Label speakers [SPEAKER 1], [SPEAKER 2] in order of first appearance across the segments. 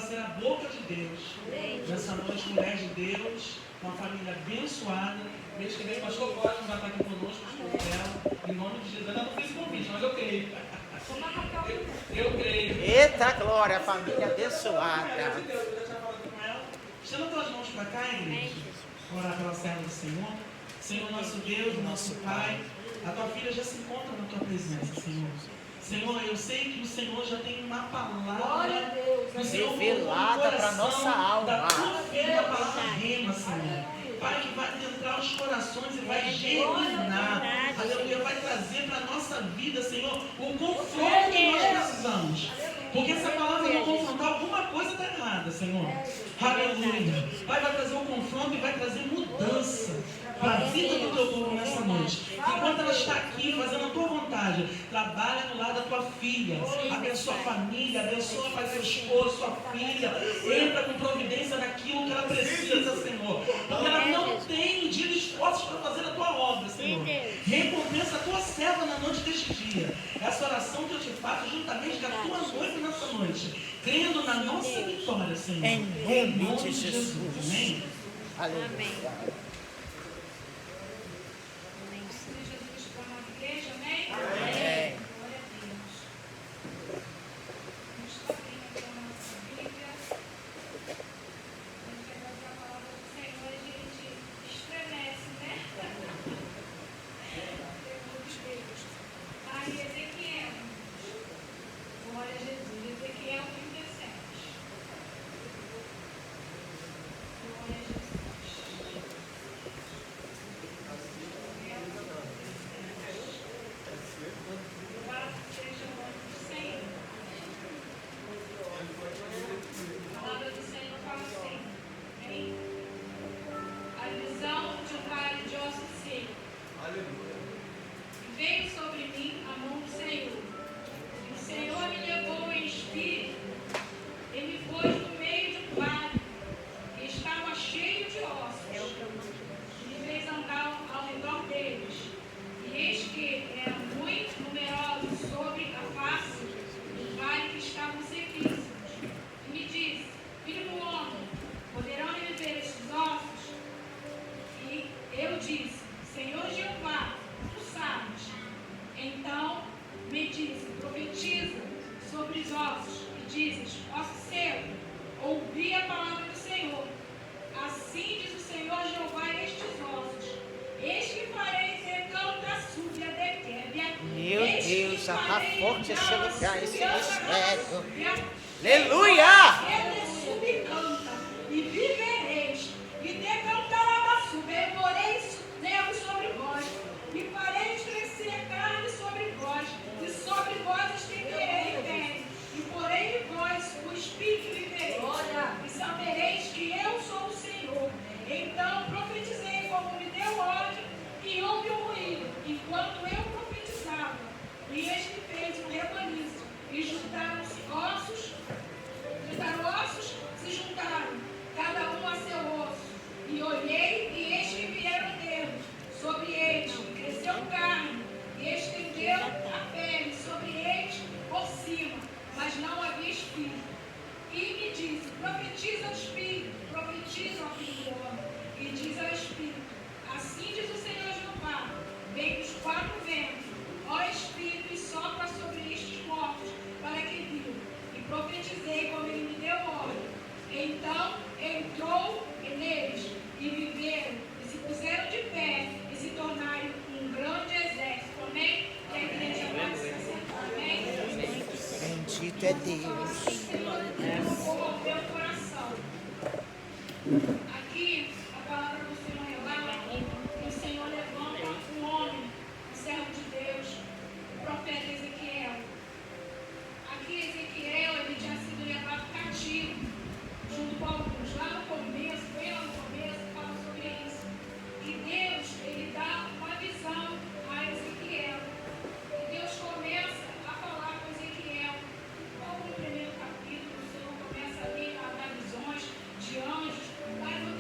[SPEAKER 1] ser a boca de Deus. Nessa noite, mulher de Deus, uma família abençoada. Mês que vem, o pastor Cosmo vai estar aqui conosco, esposo dela. Em nome de Jesus. Eu ainda não fiz o convite, mas eu creio. Eu creio.
[SPEAKER 2] Eita glória, família abençoada.
[SPEAKER 1] Eu já tinha falado com ela. Estenda tuas mãos para cá, igreja. Vou orar pela serva do Senhor. Senhor, nosso Deus, nosso Pai, a tua filha já se encontra na tua presença, Senhor. Senhor, eu sei que o Senhor já tem uma palavra
[SPEAKER 2] revelada para nossa alma.
[SPEAKER 1] Da tua filha, a palavra rema, Senhor. Pai, que vai adentrar os corações e vai germinar. Aleluia, vai trazer para a nossa vida, Senhor, o confronto que nós precisamos. Porque essa palavra não confrontar, alguma coisa está errada, Senhor. Aleluia. Pai, vai trazer um confronto e vai trazer mudança para a vida do teu povo nessa noite. Enquanto ela está aqui fazendo a tua vontade, trabalha no lado da tua filha. Abençoa a família, abençoa, Pai, teu esposo, sua filha. Entra com providência naquilo que ela precisa, Senhor. Porque ela não tem medido esforços para fazer a tua obra, Senhor. Recompensa a tua serva na noite deste dia. Essa oração que eu te faço juntamente com a tua noiva nessa noite, crendo na nossa vitória, Senhor.
[SPEAKER 2] Em nome de Jesus.
[SPEAKER 1] Amém.
[SPEAKER 2] Aleluia. Já está forte esse lugar, esse mistério. Aleluia!
[SPEAKER 3] E vivereis, e decantará verboreis nervos sobre vós, e fareis crescer carne sobre vós, e sobre vós estenderei bem, e porém em vós o Espírito vivereis, e sabereis que eu sou o Senhor. Então profetizei como me deu ordem, e houve um ruído, enquanto eu profetizava. E este fez um rebaniço, e juntaram-se ossos, se juntaram, cada um a seu osso. E olhei, e eis que vieram nervos sobre eles, e cresceu carne, e estendeu a pele sobre eles por cima, mas não havia espírito. E me disse: profetiza ao espírito, profetiza ao filho do homem, e diz ao espírito: assim diz o Senhor Jeová, vem dos quatro ventos, ó Espírito, e sopra sobre estes mortos, para que vivam. E profetizei como ele me deu ordem. Então entrou neles, e viveram, e se puseram de pé, e se tornaram um grande exército. Amém? E a igreja pode se assentar. Amém?
[SPEAKER 2] Bendito é Deus.
[SPEAKER 3] O meu coração. Aqui, a palavra do Senhor revela que o Senhor levanta um homem, um servo de Deus, o profeta Ezequiel. Aqui Ezequiel, ele tinha sido levado cativo, junto com alguns. Lá no começo, bem lá no começo, fala sobre isso. E Deus, ele dá uma visão a Ezequiel. E Deus começa a falar com Ezequiel. Logo no primeiro capítulo, o Senhor começa ali a dar visões de anjos. Mas no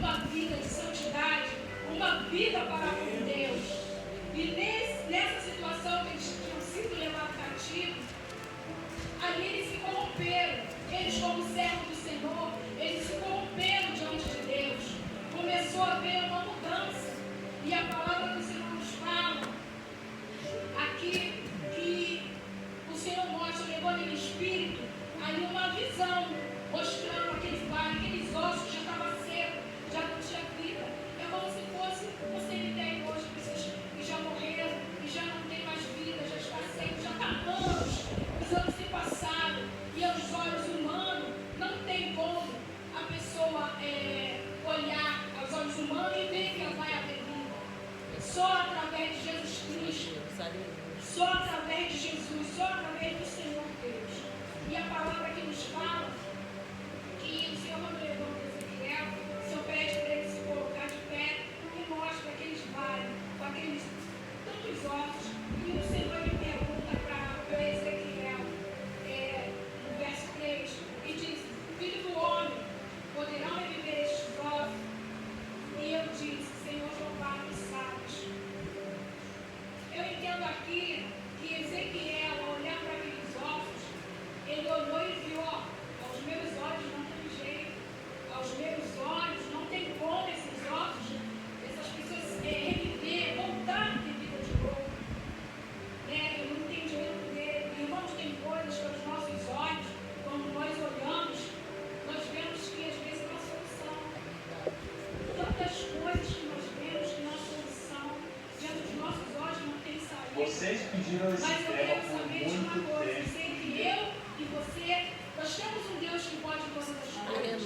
[SPEAKER 3] uma vida de santidade, uma vida para com Deus. E nessa situação que eles tinham sido levados cativos, ali eles se corromperam. Eles, como servos do Senhor, eles se corromperam diante de Deus. Começou a haver uma mudança. E a palavra do Senhor nos fala aqui que o Senhor mostra, levando em espírito, ali uma visão, mostrando aquele vale, aqueles ossos que já estavam secos, já não tinha vida. É como se fosse o cemitério hoje, pessoas que já morreram, que já não tem mais vida, já está seco, já está anos, os anos se passaram, e aos olhos humanos não tem como a pessoa olhar aos olhos humanos e ver que ela vai haver vida. Só através de Jesus Cristo, só através de Jesus, só através do Senhor Deus. E a palavra que nos fala que o Senhor, quando levou Ezequiel, o Senhor pede para ele se colocar de pé e mostra aqueles vales, com aqueles tantos ossos. E o Senhor lhe pergunta para Ezequiel, no verso 3, e diz: Filho do homem, poderão reviver estes ossos? E eu disse: Senhor Jeová, tu sabes. Eu entendo aqui que Ezequiel, ao olhar para aqueles ossos, ele olhou e viu: ó, aos meus olhos não tem jeito, aos meus olhos não tem como esses ossos, essas pessoas reviver, voltar a ter vida de novo. Eu não tenho direito dele. Irmãos, tem coisas que aos nossos olhos, quando nós olhamos, nós vemos que às vezes não há solução. Tantas coisas que nós vemos que não há solução, diante dos nossos olhos não tem saída.
[SPEAKER 4] Vocês pediram esse
[SPEAKER 3] Mas eu
[SPEAKER 4] tema
[SPEAKER 3] quero
[SPEAKER 4] por
[SPEAKER 3] saber de uma
[SPEAKER 4] muito
[SPEAKER 3] coisa:
[SPEAKER 4] tempo.
[SPEAKER 3] sei que eu e você, nós temos um Deus que pode todas as coisas.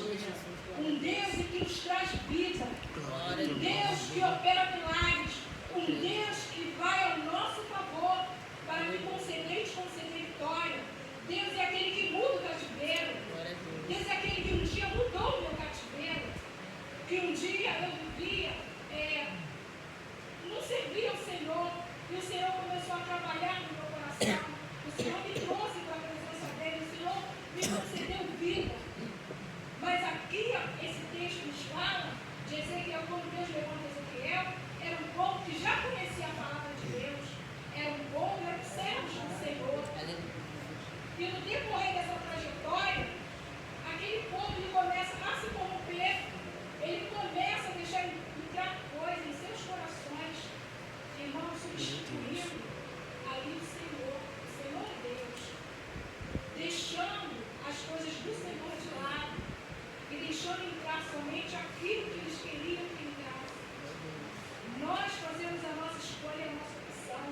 [SPEAKER 3] Um Deus que nos traz vida. Um Deus que opera milagres. Um Deus que vai ao nosso favor para me conceder e te conceder vitória. Deus é aquele que muda o cativeiro. Deus é aquele que um dia mudou o meu cativeiro. Que um dia eu vivia, não servia ao Senhor. E o Senhor começou a trabalhar no meu coração. O Senhor me trouxe para a presença dele. O Senhor me concedeu vida. Mas aqui, esse texto nos fala de Ezequiel, quando Deus levanta Ezequiel, era um povo que já conhecia a palavra de Deus. Era um povo que era servos do Senhor. E no decorrer dessa trajetória, aquele povo ele começa a se corromper. Ele começa a deixar entrar coisas em seus corações. Irmãos, substituindo ali o Senhor Deus, deixando as coisas do Senhor de lado e deixando entrar somente aquilo que eles queriam que entrasse. Nós fazemos a nossa escolha, a nossa opção.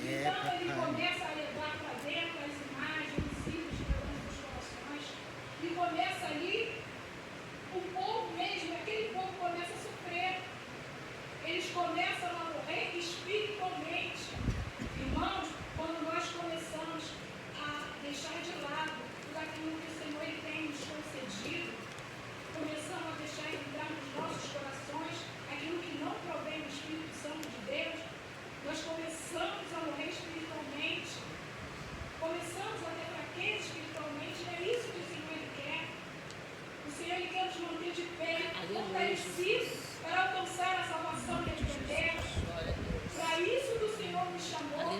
[SPEAKER 3] Então ele começa a levar para dentro as imagens, os ídolos dos corações, e começa ali, o povo mesmo, aquele povo começa a sofrer. Eles começam a morrer espiritualmente. Irmãos, quando nós começamos a deixar de lado tudo aquilo que o Senhor ele tem nos concedido, começamos a deixar entrar nos nossos corações aquilo que não provém do Espírito Santo de Deus, nós começamos a morrer espiritualmente, começamos a ter fraqueza espiritualmente. É isso que o Senhor ele quer. O Senhor ele quer nos manter de pé, fortalecidos, para alcançar a salvação que ele quer. Para isso que o Senhor nos chamou.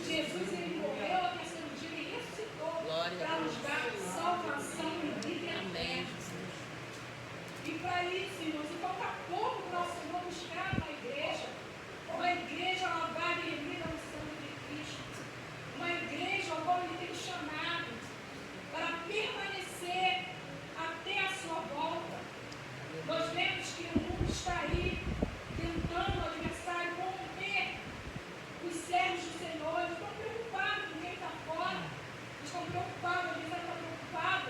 [SPEAKER 3] Jesus ele morreu ao terceiro dia e ressuscitou para nos dar salvação e vida eterna. E para isso, irmãos, e falta pouco para o Senhor buscar uma igreja lavada e remida no sangue de Cristo, uma igreja ao qual ele tem chamado para permanecer até a sua volta. Nós vemos que o mundo está aí tentando, o adversário, corromper os servos do Senhor. Eles estão preocupados com quem está fora, eles estão preocupados, o adversário está preocupado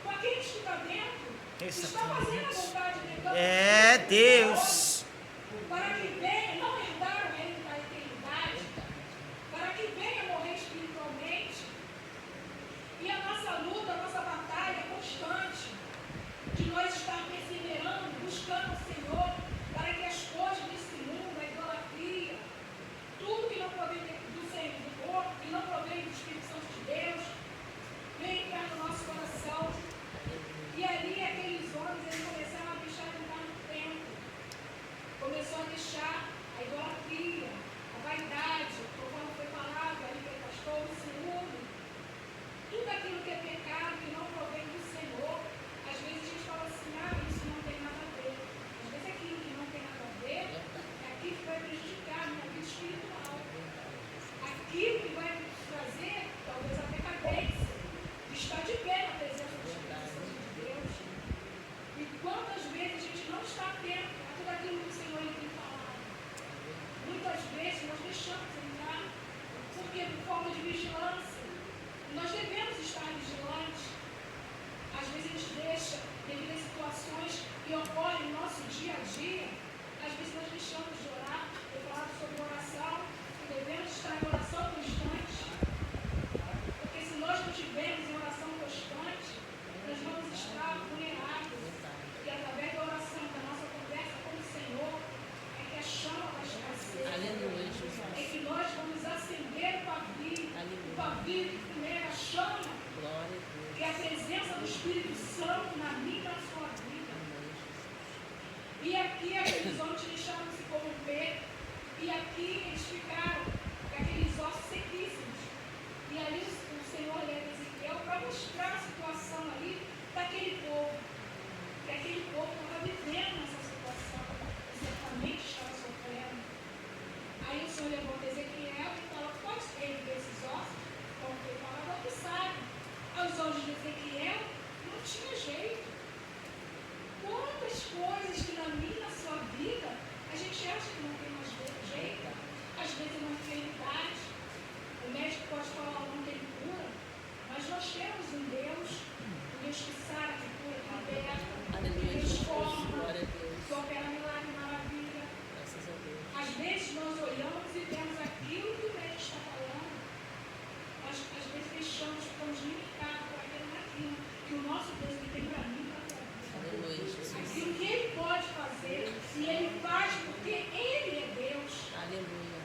[SPEAKER 3] com aqueles que estão dentro, que estão fazendo a vontade de Deus.
[SPEAKER 2] É Deus.
[SPEAKER 3] Para que venha não herdar o reino da eternidade, para que venha morrer espiritualmente. E a nossa luta, a nossa batalha é constante, de nós estar perseverando, buscando o Senhor, para que as coisas desse mundo, a idolatria, tudo que não provém do Senhor, que não provém do Espírito Santo de Deus, venha entrar no nosso coração. E ali aqueles homens, eles começaram a deixar deixamos entrar, porque por forma de vigilância, nós devemos estar vigilantes. Às vezes a gente deixa, devido a situações que ocorrem no nosso dia a dia, às vezes nós deixamos de orar. Eu falava sobre oração, que devemos estar em oração constante, porque se nós não estivermos em oração constante, nós vamos estar vulneráveis. E através da oração, da nossa conversa com o Senhor, é que a chama vai esquecer.
[SPEAKER 4] Aleluia, Jesus.
[SPEAKER 3] É que nós vamos acender o pavio.
[SPEAKER 4] Aleluia.
[SPEAKER 3] O pavio que primeiro a chama,
[SPEAKER 4] Glória a Deus.
[SPEAKER 3] que é a presença do Espírito Santo na minha e na sua vida.
[SPEAKER 4] Amém, Jesus.
[SPEAKER 3] E aqui aqueles homens deixaram se corromper. E aqui eles ficaram com aqueles ossos sequíssimos. E ali o Senhor leva Ezequiel para mostrar a situação ali daquele povo. Que aquele povo estava vivendo nessa situação. E certamente estava sofrendo. Aí o Senhor levou Ezequiel e falou: pode reviver esses ossos? Como foi falado, você sabe. Aos olhos de Ezequiel não tinha jeito. Quantas coisas que na minha e na sua vida a gente acha que não tem mais jeito, às vezes é uma enfermidade, o médico pode falar não tem cura, mas nós temos um Deus que sara, que cura, que liberta, que
[SPEAKER 4] Aleluia, Jesus.
[SPEAKER 3] transforma,
[SPEAKER 4] Glória a Deus.
[SPEAKER 3] que opera milagre e maravilha.
[SPEAKER 4] Graças a Deus.
[SPEAKER 3] Às vezes nós olhamos e vemos aquilo que o médico está falando, mas às vezes deixamos, ficamos limitados por aquilo naquilo que o nosso Deus ele tem para mim e para a tua vida.
[SPEAKER 4] Aleluia, Jesus.
[SPEAKER 3] Aquilo que Ele pode fazer, e Ele faz porque Ele é Deus.
[SPEAKER 4] Aleluia.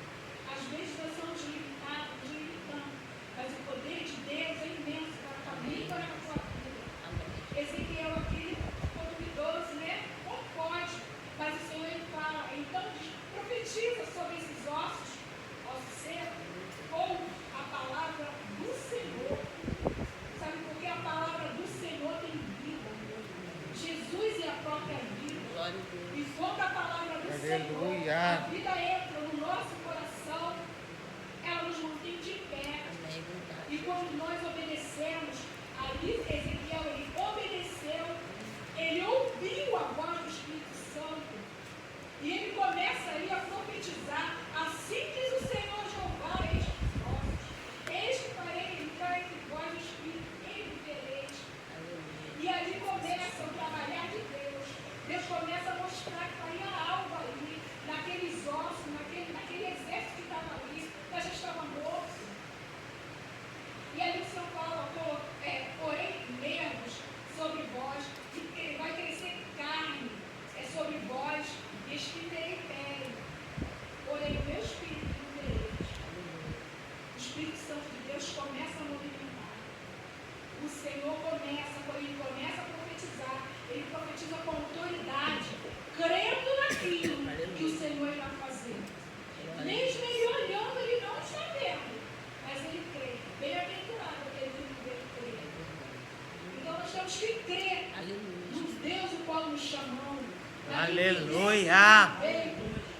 [SPEAKER 3] Às vezes nós somos limitados, nos limitamos, mas o poder de Deus é imenso para a família e para a sua vida.
[SPEAKER 4] Amém.
[SPEAKER 3] Ezequiel aqui ficou duvidoso, né? Como pode? Mas o Senhor ele fala, então profetiza sobre esses ossos secos, ou a palavra do Senhor. Sabe por que a palavra do Senhor tem vida? Jesus é a própria vida.
[SPEAKER 4] Glória a Deus.
[SPEAKER 3] E quando a palavra do
[SPEAKER 2] Aleluia.
[SPEAKER 3] Senhor, a vida entra no nosso coração, ela nos mantém de pé.
[SPEAKER 4] Amém, verdade.
[SPEAKER 3] E quando nós obedecemos, ali Ezequiel, ele obedeceu, ele ouviu a voz do Espírito Santo. E ele começa aí a profetizar, assim diz o Senhor Jeová, estes ossos. Eis que farei entrar entre vós o Espírito, e vivereis.
[SPEAKER 4] Aleluia.
[SPEAKER 3] E ali começa o trabalhar de Deus. Deus começa a mostrar que faria algo ali, naqueles ossos, naquele exército que estava ali, que já estava morto. E ali o Senhor fala, porém, nervos sobre vós, que vai crescer carne, sobre vós, e espirei pele. Porém, o meu espírito não vereis. O Espírito Santo de Deus começa a movimentar. O Senhor começa, quando ele começa a profetizar, ele profetiza com autoridade, crendo naquilo que o Senhor vai fazer. Mesmo ele olhando, ele não está vendo, mas ele crê. Bem-aventurado aquele que não vê e crê. Então nós temos que crer
[SPEAKER 4] Aleluia.
[SPEAKER 3] no Deus o qual nos chamou.
[SPEAKER 2] Aleluia.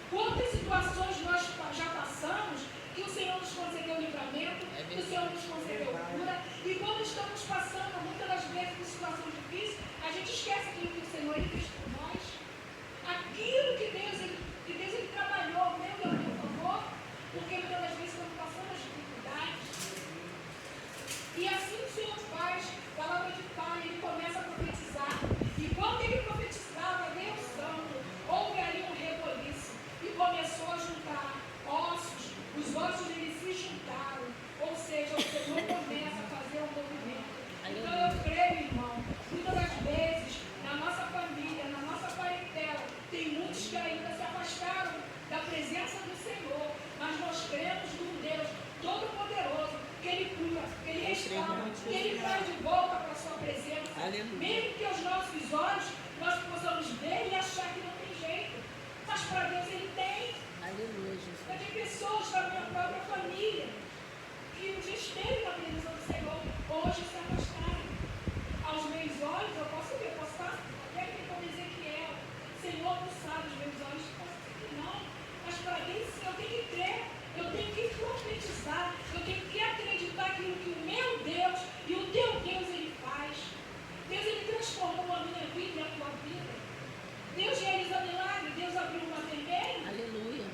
[SPEAKER 3] Quantas situações nós já passamos que o Senhor nos concedeu livramento, que o Senhor nos concedeu cura, e quando estamos passando muitas das vezes por situações difíceis, a gente esquece aquilo que o Senhor ele fez por nós, aquilo que Deus ele trabalhou, meu Deus, a meu favor, porque muitas das vezes estamos passando as dificuldades. E assim o Senhor faz, palavra de pai, ele começa a profetizar. E quando ele profetizava, Deus Santo, houve ali um reboliço. E começou a juntar ossos. Os ossos eles se juntaram. Ou seja, o Senhor começa a fazer um movimento. Então eu creio, irmão, muitas das vezes, na nossa família, na nossa parentela, tem muitos que ainda se afastaram da presença do Senhor. Mas nós cremos num Deus Todo-Poderoso, que Ele cura, que Ele restaura, que Ele traz de volta para a sua presença.
[SPEAKER 4] Aleluia.
[SPEAKER 3] Mesmo que aos nossos olhos nós possamos ver e achar que não tem jeito. Mas para Deus Ele tem.
[SPEAKER 4] Aleluia, Jesus.
[SPEAKER 3] Eu tenho pessoas da minha própria família que um dia esteve na presença do Senhor, hoje se afastaram. Aos meus olhos eu posso ver, posso estar até aqui como Ezequiel. Senhor, tu sabes, os meus olhos posso dizer que não. Mas para Deus sim, eu tenho que crer, eu tenho que profetizar, eu tenho que acreditar aquilo que o meu Deus e o teu Deus Ele faz. Deus Ele transformou a minha vida e a tua vida. Deus realiza milagre, Deus abriu uma vermelha.
[SPEAKER 4] Aleluia.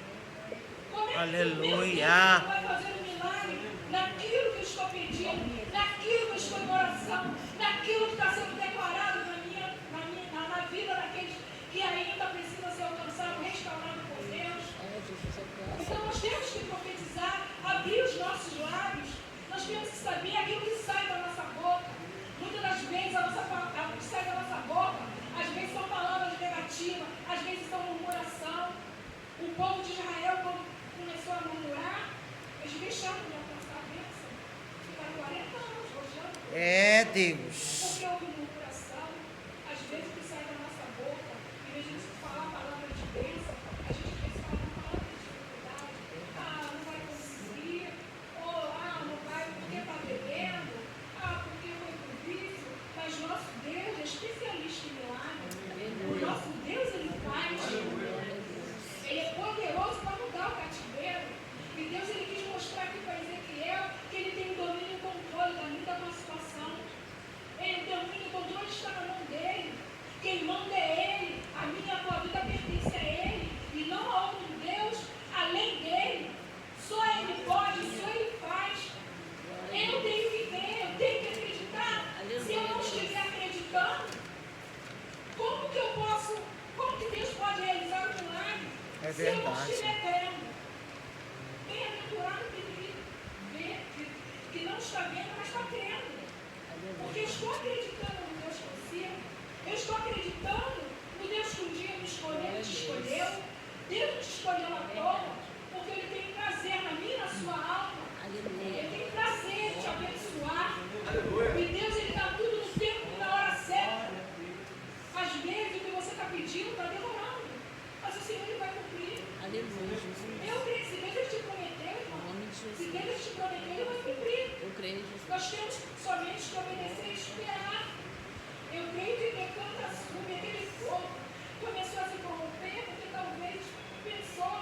[SPEAKER 3] Como é que
[SPEAKER 2] Aleluia.
[SPEAKER 3] Vai fazer um milagre naquilo que eu estou pedindo, naquilo que eu estou em oração, naquilo que está sendo declarado na vida daqueles que ainda precisam ser alcançados, restaurados por Deus. Então nós temos que profetizar, abrir os nossos lábios, nós temos que saber aquilo que sai da nossa boca. Muitas das vezes o que sai da nossa boca, às vezes são palavras negativas, às vezes são murmuração. O povo de Israel, quando começou a murmurar, eles deixaram de alcançar a bênção. Ficaram 40 anos roxando.
[SPEAKER 2] É, Deus.
[SPEAKER 3] Porque houve murmuração. Às vezes o que sai da nossa boca, em vez de a gente falar a palavra de bênção, a gente às vezes fala uma palavra de dificuldade. Ah, não vai conseguir. Ou não vai porque está bebendo. Porque foi por vício. Mas nosso Deus é especialista em milagre. O nosso Deus, ele faz. Ele é poderoso para mudar o cativeiro. E Deus, ele quis mostrar aqui para Ezequiel que ele tem o domínio e o controle da vida da situação. Ele tem o domínio e o controle, está na mão dele. Quem manda é ele. A minha e a tua vida pertence a ele. E não a outro Deus além dele. Só ele pode, só ele faz. Eu tenho que ver, eu tenho que acreditar. Se eu não estiver acreditando, como que Deus pode realizar o milagre?
[SPEAKER 2] É
[SPEAKER 3] Se eu não
[SPEAKER 2] verdade.
[SPEAKER 3] estiver crendo. Bem-aventurado que não está vendo, mas está crendo. Porque eu estou acreditando no Deus que eu sirvo. Eu estou acreditando no Deus que um dia me escolheu e te escolheu. Deus não te escolheu à toa, porque Ele tem prazer na minha e na sua alma. Ele tem prazer em te abençoar. E Deus, Ele dá tudo no tempo e na hora certa. Às vezes o que você está pedindo está demorando, mas o Senhor Ele vai cumprir.
[SPEAKER 4] Aleluia, Jesus.
[SPEAKER 3] Eu creio que se Deus Ele te prometeu, irmão,
[SPEAKER 4] Em nome de
[SPEAKER 3] se
[SPEAKER 4] Jesus.
[SPEAKER 3] Deus Ele te prometeu, Ele vai cumprir.
[SPEAKER 4] Eu creio, Jesus.
[SPEAKER 3] Nós temos somente que obedecer e esperar. Eu creio que tocando a sua, aquele fogo começou a se corromper, porque talvez pensou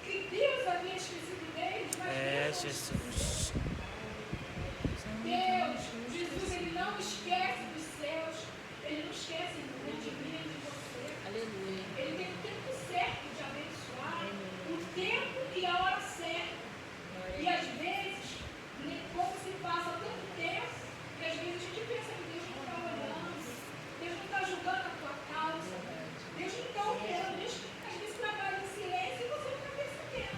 [SPEAKER 3] que Deus havia esquecido deles, mas
[SPEAKER 2] É,
[SPEAKER 3] Deus não
[SPEAKER 2] Jesus.
[SPEAKER 3] Deus, Jesus, Ele não esquece dos seus, Ele não esquece de mim e de você.
[SPEAKER 4] Aleluia.
[SPEAKER 3] Ele tem o tempo certo de abençoar, o tempo e a hora certa. E às vezes, como se passa tanto tempo, que às vezes a gente pensa que Deus não está olhando, Deus não está julgando a tua causa, Deus não está olhando, Deus às vezes trabalha em silêncio e você não está percebendo.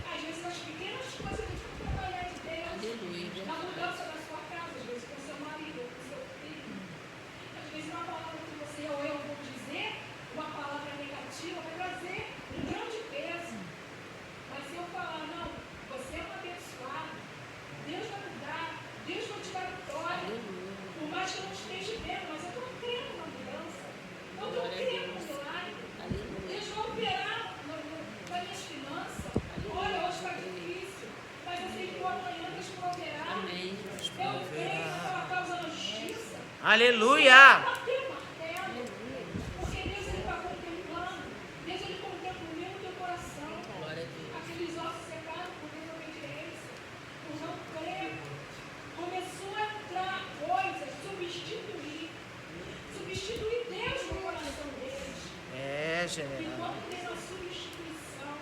[SPEAKER 3] Às vezes as pequenas coisas que Deus vai trabalhar de Deus,
[SPEAKER 4] Aleluia.
[SPEAKER 3] na mudança da sua casa, às vezes com o seu marido, com o seu filho. Às vezes uma palavra que você ou eu vou dizer, uma palavra negativa, vai trazer um grande peso. Mas se eu falar, não, você é um abençoado, Deus vai mudar, Deus vai te dar vitória.
[SPEAKER 4] Aleluia.
[SPEAKER 3] Por mais que eu não esteja vendo, mas eu estou crendo na mudança. Eu estou crendo no milagre.
[SPEAKER 4] Aleluia.
[SPEAKER 3] Deus vai operar nas minhas finanças. Olha, hoje está difícil, mas eu sei que o amanhã Deus vai operar.
[SPEAKER 4] Amém, Jesus.
[SPEAKER 3] Eu creio naquela causa da justiça.
[SPEAKER 2] Aleluia.
[SPEAKER 3] Bater o martelo. Porque Deus ele está contemplando. Deus ele contempla o meu e o teu coração.
[SPEAKER 4] Glória a Deus.
[SPEAKER 3] Aqueles ossos secados por desobediência, por não crer. Começou a entrar coisas, substituir Deus no coração deles.
[SPEAKER 2] É,
[SPEAKER 3] E
[SPEAKER 2] general.
[SPEAKER 3] quando teve a substituição,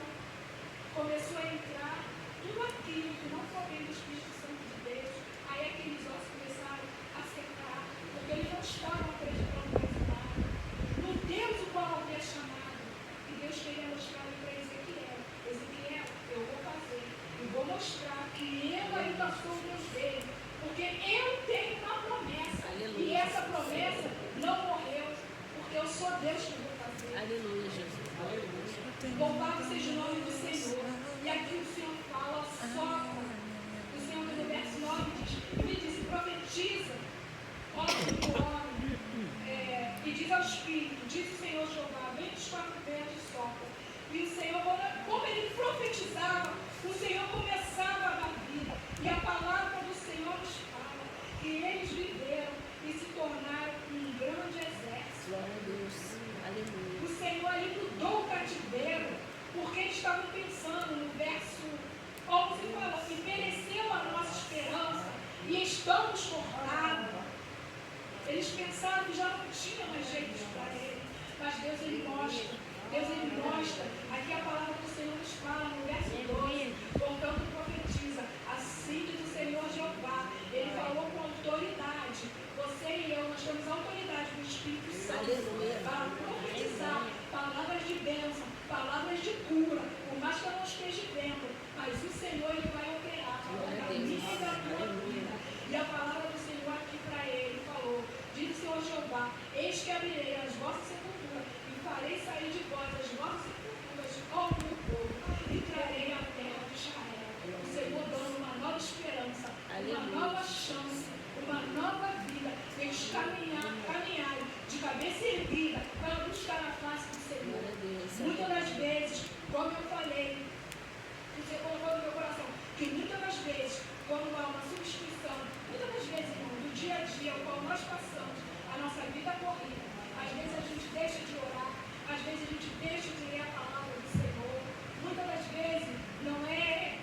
[SPEAKER 3] começou a entrar tudo aquilo que não provém do Espírito Santo de Deus. Aí aqueles ossos começaram a secar, porque eles não estavam acreditando mais em nada. No Deus o qual havia chamado. E Deus queria mostrar para Ezequiel: Ezequiel, eu vou fazer. E vou mostrar que eu ainda sou o Deus dele. Porque eu tenho uma promessa.
[SPEAKER 4] Aleluia.
[SPEAKER 3] E essa promessa não morreu. Porque eu sou Deus que vou fazer.
[SPEAKER 4] Aleluia, Jesus.
[SPEAKER 3] Louvado seja o nome do Senhor. E aqui o Senhor fala, sopra. O Senhor, no verso 9, me diz, profetiza, homem do homem, e diz ao Espírito, diz o Senhor Jeová, vem dos 4 ventos e sopra. E o Senhor, como ele profetizava, o Senhor começava a dar vida. E a palavra do Senhor nos fala que eles viveram e se tornaram um grande exército.
[SPEAKER 4] Glória a Deus. Aleluia.
[SPEAKER 3] O Senhor ali mudou o cativeiro, porque eles estavam pensando no verso 11, fala, e pereceu a nossa esperança, e estamos cortados. Eles pensaram que já não tinha mais jeito para ele, mas Deus ele mostra, aqui a palavra do Senhor nos fala no verso 12, Portanto, profetiza, assim diz o Senhor Jeová. Ele falou com autoridade. Você e eu, nós temos autoridade do Espírito Santo para profetizar palavras de bênção, palavras de cura, por mais que eu não esteja vendo, mas o Senhor ele vai operar na minha e da tua vida. E a palavra do Senhor aqui para ele falou, diz o Senhor Jeová, eis que abrirei as vossas sepulturas e farei sair de vós as vossas sepulturas, ó meu povo, e trarei a terra de Israel. O Senhor dando uma nova esperança, uma nova chance, uma nova vida, eles caminharem de cabeça erguida para buscar a face do Senhor. Muitas das vezes, como eu falei, você colocou no meu coração, que muitas das vezes, quando há uma substituição, muitas das vezes, irmão, do dia a dia, o qual nós passamos, a nossa vida corrida, às vezes a gente deixa de orar, às vezes a gente deixa de ler a palavra do Senhor, muitas das vezes não é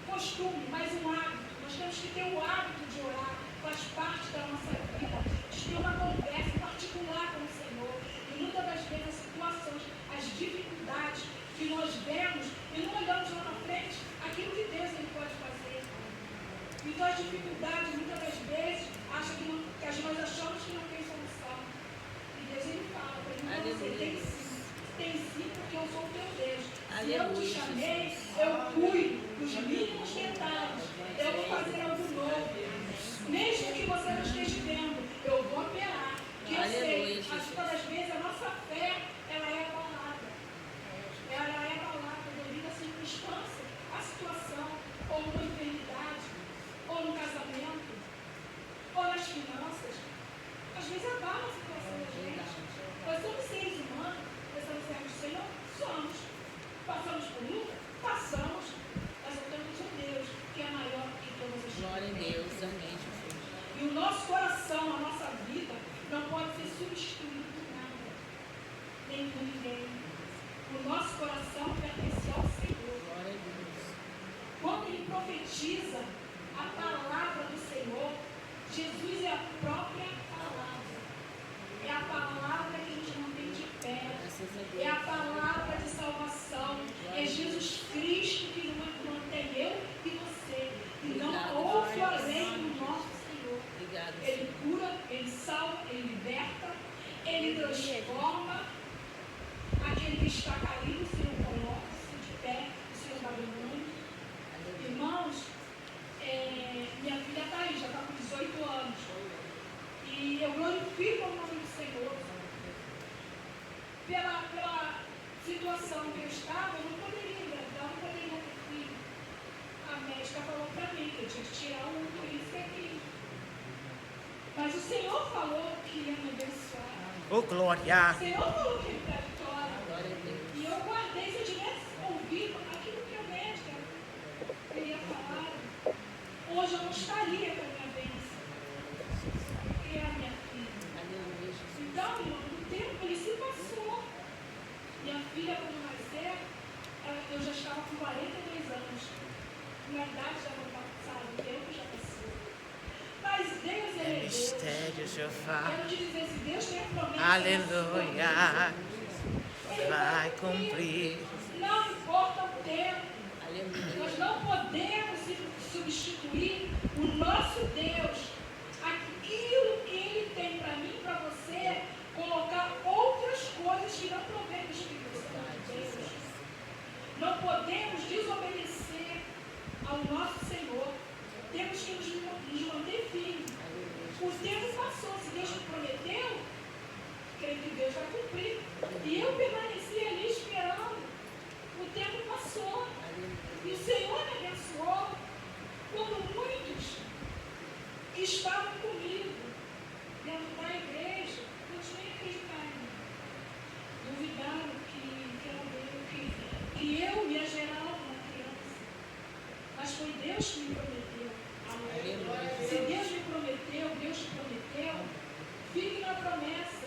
[SPEAKER 3] costume, mas um hábito. Nós temos que ter o hábito de orar, faz parte da nossa vida, de ter uma conversa particular com o Senhor. E muitas das vezes as situações, as dificuldades que nós vemos e não olhamos lá na frente aquilo que Deus ele pode fazer. Então as dificuldades, muitas das vezes, nós achamos que não tem solução. E Deus ele fala para mim, você tem sim, porque eu sou o teu Deus. Se eu te chamei, eu cuido dos mínimos detalhes. Eu vou fazer algo novo. Mesmo que você não esteja vendo, eu vou operar. Que eu sei, mas muitas das vezes a nossa fé, ela é abalada. Ela é abalada devido à circunstância, à situação, ou numa enfermidade, ou no casamento, ou nas finanças. Às vezes abala a situação da gente. Nós somos seres humanos, pensamos sermos do Senhor? Somos. Passamos por luta? Passamos. Mas nós temos um Deus que é maior que todas as coisas.
[SPEAKER 4] Glória a Deus, amém, Jesus.
[SPEAKER 3] E o nosso coração, a nossa vida, não pode ser substituído por nada, nem por ninguém. O nosso coração pertence ao Senhor.
[SPEAKER 4] Glória a Deus.
[SPEAKER 3] Quando ele profetiza a palavra do Senhor, Jesus é a própria palavra. É a palavra que a gente mantém de pé. É a palavra de salvação. É Jesus Cristo que mantém eu e você. E não ouve além do nosso Senhor. Ele cura, ele salva, ele liberta, ele transforma. Aquele que está caído, o Senhor coloca-se de pé, o Senhor dá banho. Irmãos, minha filha está aí, já está com 18 anos. E eu glorifico o nome do Senhor. Pela situação que eu estava, eu não poderia engravidar, não poderia ter filho. A médica falou para mim que eu tinha que tirar um, isso e aquilo. Mas o Senhor falou que ia me abençoar.
[SPEAKER 2] Oh, glória.
[SPEAKER 3] O Senhor falou que ia me dar vitória. E eu guardei, se eu tivesse ouvido aquilo que a médica teria falado, hoje eu não estaria com a minha bênção. E a minha filha. Então, irmão, o tempo ele se passou. Minha filha, quando nasceu, eu já estava com 42 anos. Minha idade já não passava, o tempo já passou. Mas Deus é Deus.
[SPEAKER 2] Mistério, Jeová.
[SPEAKER 3] Quero te dizer, se Deus tem promessa,
[SPEAKER 2] Aleluia. Vai cumprir.
[SPEAKER 3] não importa o tempo. Nós não podemos substituir o nosso Deus. Aquilo que Ele tem para mim e para você, colocar outras coisas que não provém do Espírito Santo de Deus. Não podemos desobedecer ao nosso Senhor. Temos que nos manter firmes. O tempo passou. Se Deus te prometeu, creio que Deus vai cumprir. E eu permaneci ali esperando. O tempo passou. E o Senhor me abençoou. Quando muitos que estavam comigo dentro da igreja, continuei acreditando. Duvidaram que eu ia gerar uma criança. Mas foi Deus que me prometeu. Se Deus me prometeu, Deus te prometeu, fique na promessa.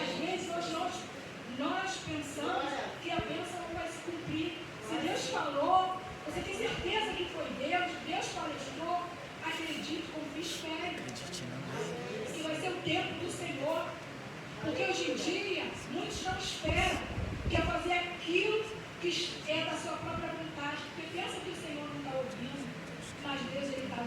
[SPEAKER 3] Às vezes nós pensamos que a bênção não vai se cumprir. Se Deus falou, você tem certeza que foi Deus palestrou, acredite, confie, espere. Que vai ser o tempo do Senhor. Porque hoje em dia, muitos não esperam, quer fazer aquilo que é da sua própria vontade. Porque pensa que Mas Deus, Ele está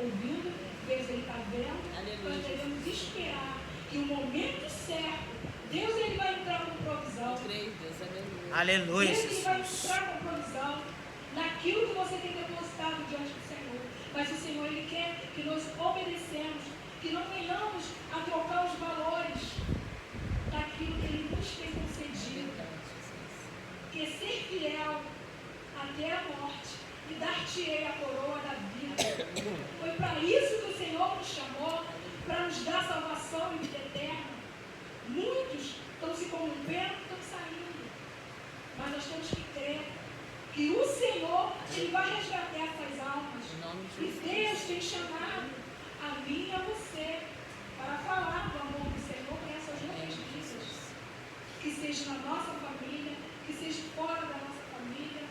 [SPEAKER 3] ouvindo, Deus, Ele está vendo.
[SPEAKER 4] Aleluia.
[SPEAKER 3] Nós devemos esperar que o momento certo, Deus, Ele vai entrar com provisão.
[SPEAKER 4] Creio, Deus, aleluia.
[SPEAKER 2] Aleluia,
[SPEAKER 3] Deus, Ele vai
[SPEAKER 2] Jesus.
[SPEAKER 3] entrar com provisão naquilo que você tem depositado diante do Senhor. Mas o Senhor, Ele quer que nós obedecemos, que não venhamos a trocar os valores daquilo que Ele nos tem concedido.
[SPEAKER 4] Verdade, Jesus.
[SPEAKER 3] Que é ser fiel até a morte e dar-te-ei a coroa da vida. Foi para isso que o Senhor nos chamou, para nos dar salvação e vida eterna. Muitos estão se corrompendo, estão saindo. Mas nós temos que crer que o Senhor, Ele vai resgatar essas almas.
[SPEAKER 4] Em nome de
[SPEAKER 3] E
[SPEAKER 4] Jesus.
[SPEAKER 3] Deus tem chamado a mim e a você para falar do amor do Senhor para essas outras vidas. Que seja na nossa família, que seja fora da nossa família.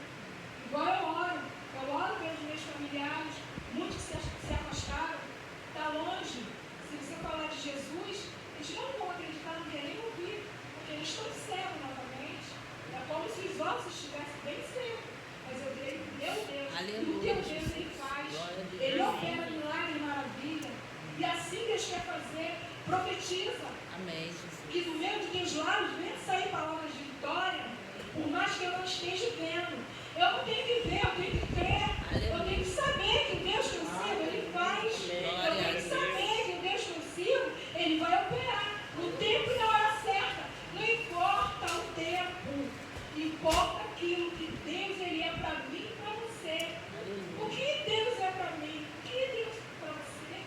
[SPEAKER 3] Igual eu oro pelos meus familiares, muitos que se afastaram, está longe. Se você falar de Jesus, eles não vão acreditar, não querem ouvir, porque eles estão cegos novamente. É como se os ossos estivessem bem cegos. Mas eu creio que meu Deus,
[SPEAKER 4] Aleluia,
[SPEAKER 3] e o teu Deus,
[SPEAKER 4] Jesus.
[SPEAKER 3] Ele faz.
[SPEAKER 4] Glória a Deus.
[SPEAKER 3] Ele opera milagre e maravilha. E assim Deus quer fazer, profetiza.
[SPEAKER 4] Amém, Jesus.
[SPEAKER 3] Que do meio de teus lábios venha sair palavras de vitória, por mais que eu não esteja vendo. Eu não tenho que ver, eu tenho que crer. Eu tenho que saber que o Deus que eu sirvo, Ele faz. Eu tenho que saber que o Deus que eu sirvo, Ele vai operar no tempo e na hora certa. Não importa o tempo, importa aquilo que Deus Ele é para mim e para você. O que Deus é para mim? O que Deus é para você?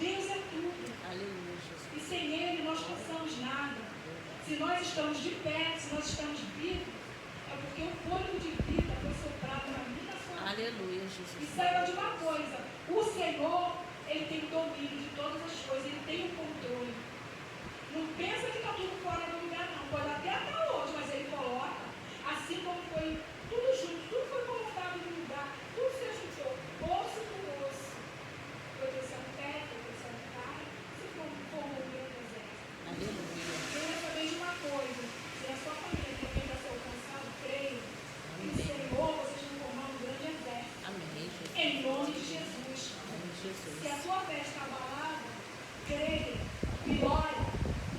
[SPEAKER 3] Deus é tudo.
[SPEAKER 4] Aleluia, Jesus.
[SPEAKER 3] E sem Ele nós não somos nada. Se nós estamos de pé, se nós estamos vivos, é porque o fôlego de vida foi soprado na minha sua vida.
[SPEAKER 4] Aleluia,
[SPEAKER 3] E
[SPEAKER 4] Jesus.
[SPEAKER 3] saiba de uma coisa, o Senhor, Ele tem o domínio de todas as coisas, Ele tem o controle. Não pensa que está tudo fora do lugar, não. Pode até estar hoje, mas Ele coloca. Assim como foi tudo junto, tudo foi colocado no lugar, tudo se ajuntou, osso por osso. Foi crescendo pé, foi crescendo carne, se formou um grande exército.
[SPEAKER 4] Aleluia.
[SPEAKER 3] Queria saber de uma coisa, se a sua família também vai ser alcançada, creio que o Senhor, vocês vão formar um grande exército.
[SPEAKER 4] Amém, Jesus.
[SPEAKER 3] Em nome de Jesus.
[SPEAKER 4] Em nome de Jesus.
[SPEAKER 3] Se a sua fé está abalada, creia e ore,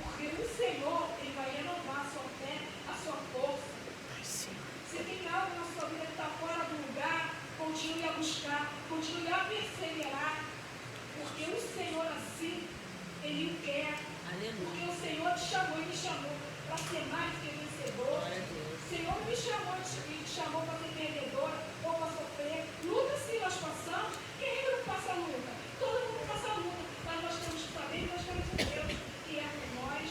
[SPEAKER 3] porque o Senhor, Ele vai renovar a sua fé, a sua força.
[SPEAKER 2] Ai, Senhor.
[SPEAKER 3] Se tem algo na sua vida que está fora do lugar, continue a buscar, continue a perseverar, porque o Senhor assim, Ele o quer. Porque
[SPEAKER 4] Aleluia.
[SPEAKER 3] o Senhor te chamou e me chamou para ser mais que vencedor.
[SPEAKER 4] Glória a Deus.
[SPEAKER 3] O Senhor me chamou e te chamou para ser perdedora ou para sofrer. Luta sim nós passamos. Quem é que não passa luta? Todo mundo passa luta. Mas nós temos que saber que nós temos um Deus que é por nós.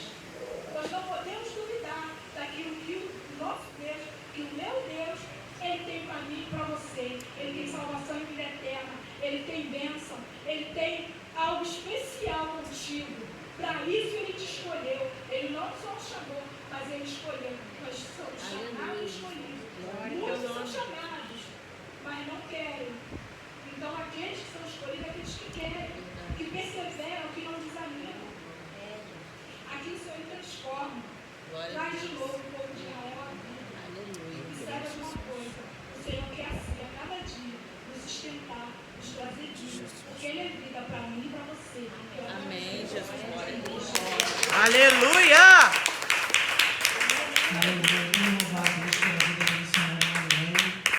[SPEAKER 3] Nós não podemos duvidar daquilo que o nosso Deus, que o meu Deus, Ele tem para mim e para você. Ele tem salvação e vida eterna. Ele tem bênção. Ele tem algo especial contigo. Para isso Ele te escolheu. Ele não só te chamou, mas Ele escolheu. Nós somos chamados e escolhidos. Muitos são chamados, mas não querem. Então aqueles que são escolhidos, aqueles que querem, que perseveram, que não desanimam. Aqui o Senhor transforma.
[SPEAKER 4] Glória a
[SPEAKER 3] Traz de
[SPEAKER 4] Deus.
[SPEAKER 3] novo o povo de Israel à vida.
[SPEAKER 4] Aleluia.
[SPEAKER 3] E saiba de uma coisa, o Senhor quer assim, a cada dia, nos sustentar, nos trazer vida. Porque Ele é vida para mim e para você. Eu amo
[SPEAKER 4] Amém,
[SPEAKER 3] você.
[SPEAKER 4] Jesus. Glória a Deus.
[SPEAKER 2] Aleluia!
[SPEAKER 1] Aleluia.